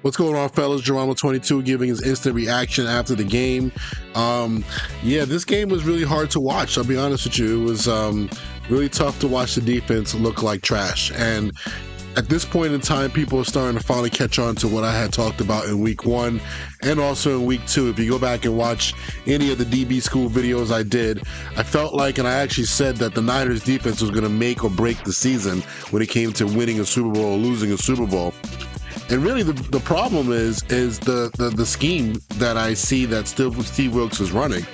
What's going on, fellas? Geronimo22 giving his instant reaction after the game. Yeah, this game was really hard to watch. I'll be honest with you. It was really tough to watch the defense look like trash. And at this point in time, people are starting to finally catch on to what I had talked about in week 1 and also in week 2. If you go back and watch any of the DB school videos I did, I felt like, and I actually said that the Niners defense was going to make or break the season when it came to winning a Super Bowl or losing a Super Bowl. And really, the problem is the scheme that I see that Steve Wilks is running.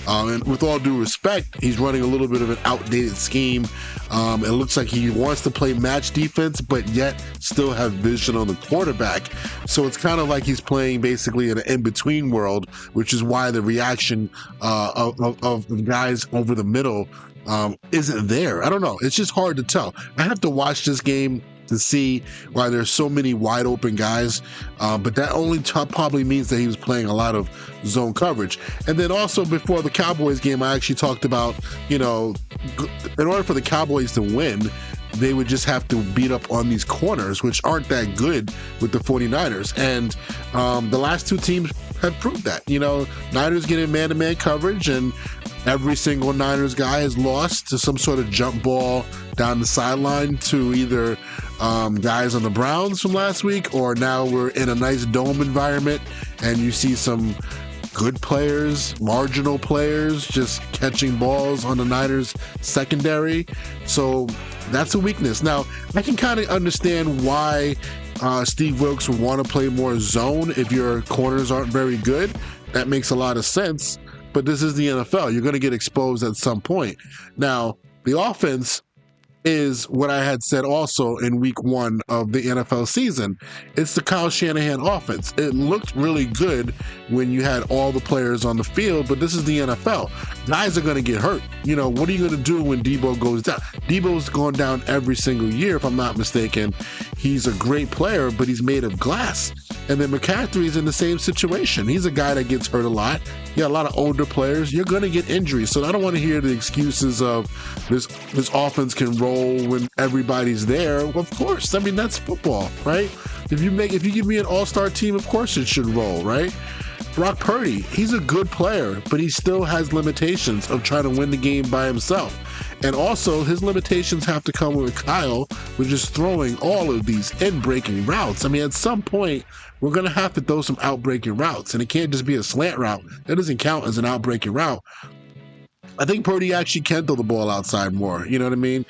And with all due respect, he's running a little bit of an outdated scheme. It looks like he wants to play match defense, but yet still have vision on the quarterback. So it's kind of like he's playing basically in an in-between world, which is why the reaction of guys over the middle isn't there. I don't know. It's just hard to tell. I have to watch this game to see why there's so many wide open guys, but that only probably means that he was playing a lot of zone coverage. And then also before the Cowboys game, I actually talked about, in order for the Cowboys to win, they would just have to beat up on these corners, which aren't that good with the 49ers. And the last two teams have proved that. Niners getting man-to-man coverage, and every single Niners guy has lost to some sort of jump ball down the sideline to either guys on the Browns from last week, or now we're in a nice dome environment and you see some good players, marginal players, just catching balls on the Niners secondary. So that's a weakness. Now, I can kind of understand why Steve Wilks would want to play more zone if your corners aren't very good. That makes a lot of sense. But this is the NFL. You're going to get exposed at some point. Now, the offense is what I had said also in week 1 of the NFL season. It's the Kyle Shanahan offense. It looked really good when you had all the players on the field, but this is the NFL. Guys are going to get hurt. What are you going to do when Debo goes down? Debo's gone down every single year, if I'm not mistaken. He's a great player, but he's made of glass. And then McCaffrey's in the same situation. He's a guy that gets hurt a lot. You got a lot of older players. You're going to get injuries. So I don't want to hear the excuses of this offense can roll when everybody's there. Well, of course. I mean, that's football, right? If you give me an all-star team, of course it should roll, right? Brock Purdy, he's a good player, but he still has limitations of trying to win the game by himself. And also, his limitations have to come with Kyle, with just throwing all of these in-breaking routes. I mean, at some point, we're going to have to throw some out-breaking routes, and it can't just be a slant route. That doesn't count as an out-breaking route. I think Purdy actually can throw the ball outside more. You know what I mean?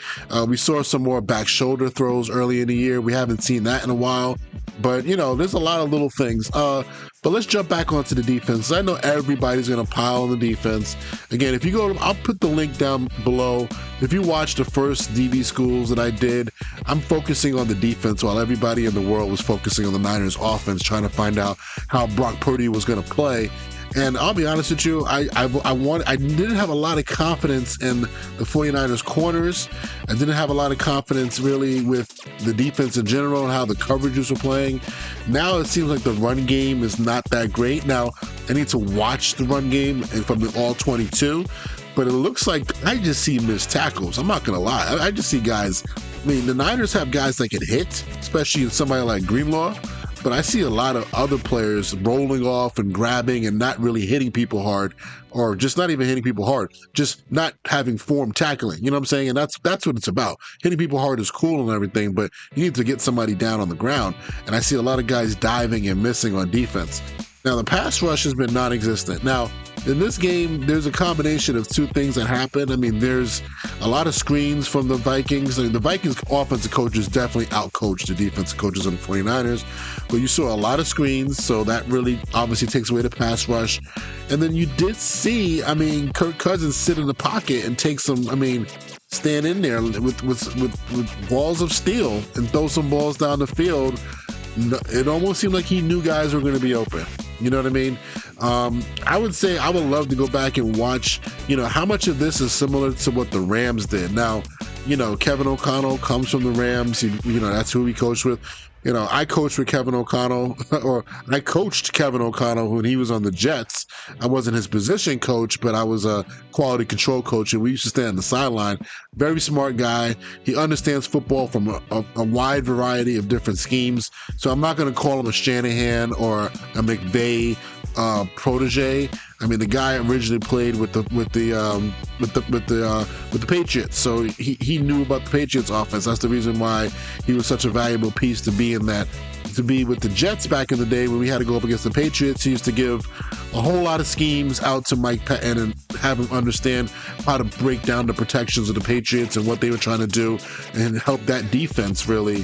We saw some more back shoulder throws early in the year. We haven't seen that in a while. But, there's a lot of little things. But let's jump back onto the defense. I know everybody's going to pile on the defense. Again, if you go to, I'll put the link down below. If you watch the first DB schools that I did, I'm focusing on the defense while everybody in the world was focusing on the Niners offense, trying to find out how Brock Purdy was going to play. And I'll be honest with you, I didn't have a lot of confidence in the 49ers corners. I didn't have a lot of confidence really with the defense in general and how the coverages were playing. Now it seems like the run game is not that great. Now I need to watch the run game from the all 22, but it looks like I just see missed tackles. I'm not going to lie. I just see guys. I mean, the Niners have guys that can hit, especially in somebody like Greenlaw. But I see a lot of other players rolling off and grabbing and not really hitting people hard, or just not even hitting people hard, just not having form tackling. You know what I'm saying? And that's what it's about. Hitting people hard is cool and everything, but you need to get somebody down on the ground. And I see a lot of guys diving and missing on defense. Now, the pass rush has been non-existent. Now, in this game, there's a combination of two things that happen. I mean, there's a lot of screens from the Vikings. I mean, the Vikings offensive coaches definitely outcoached the defensive coaches on the 49ers. But you saw a lot of screens, so that really obviously takes away the pass rush. And then you did see, Kirk Cousins sit in the pocket and take some, stand in there with balls of steel and throw some balls down the field. It almost seemed like he knew guys were going to be open. You know what I mean? I would say I would love to go back and watch, how much of this is similar to what the Rams did. Now, Kevin O'Connell comes from the Rams. That's who he coached with. I coached with Kevin O'Connell, or I coached Kevin O'Connell when he was on the Jets. I wasn't his position coach, but I was a quality control coach, and we used to stand on the sideline. Very smart guy. He understands football from a wide variety of different schemes. So I'm not going to call him a Shanahan or a McVay protege. I mean, the guy originally played with the Patriots, so he knew about the Patriots offense. That's the reason why he was such a valuable piece to be with the Jets back in the day when we had to go up against the Patriots. He used to give a whole lot of schemes out to Mike Pettin and have him understand how to break down the protections of the Patriots and what they were trying to do and help that defense really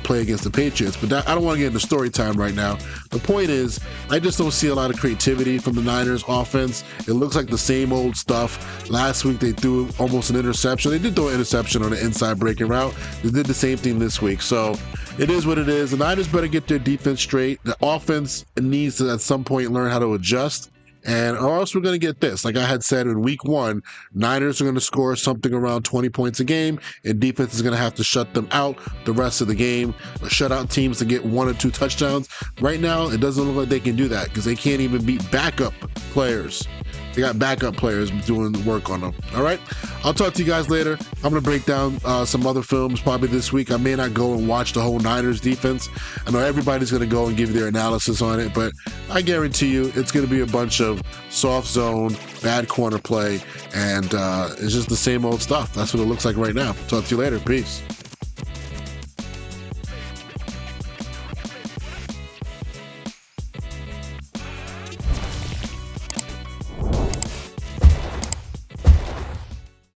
play against the Patriots. But I don't want to get into story time right now. The point is, I just don't see a lot of creativity from the Niners offense. It looks like the same old stuff. Last week they threw almost an interception. They did throw an interception on the inside breaking route. They did the same thing this week. So it is what it is. The Niners better get their defense straight. The offense needs to at some point learn how to adjust. Or else we're going to get this. Like I had said in week 1, Niners are going to score something around 20 points a game, and defense is going to have to shut them out the rest of the game, or shut out teams to get 1 or 2 touchdowns. Right now, it doesn't look like they can do that because they can't even beat backup players. They got backup players doing the work on them. All right. I'll talk to you guys later. I'm going to break down some other films probably this week. I may not go and watch the whole Niners defense. I know everybody's going to go and give their analysis on it, but I guarantee you it's going to be a bunch of soft zone, bad corner play, and it's just the same old stuff. That's what it looks like right now. Talk to you later. Peace.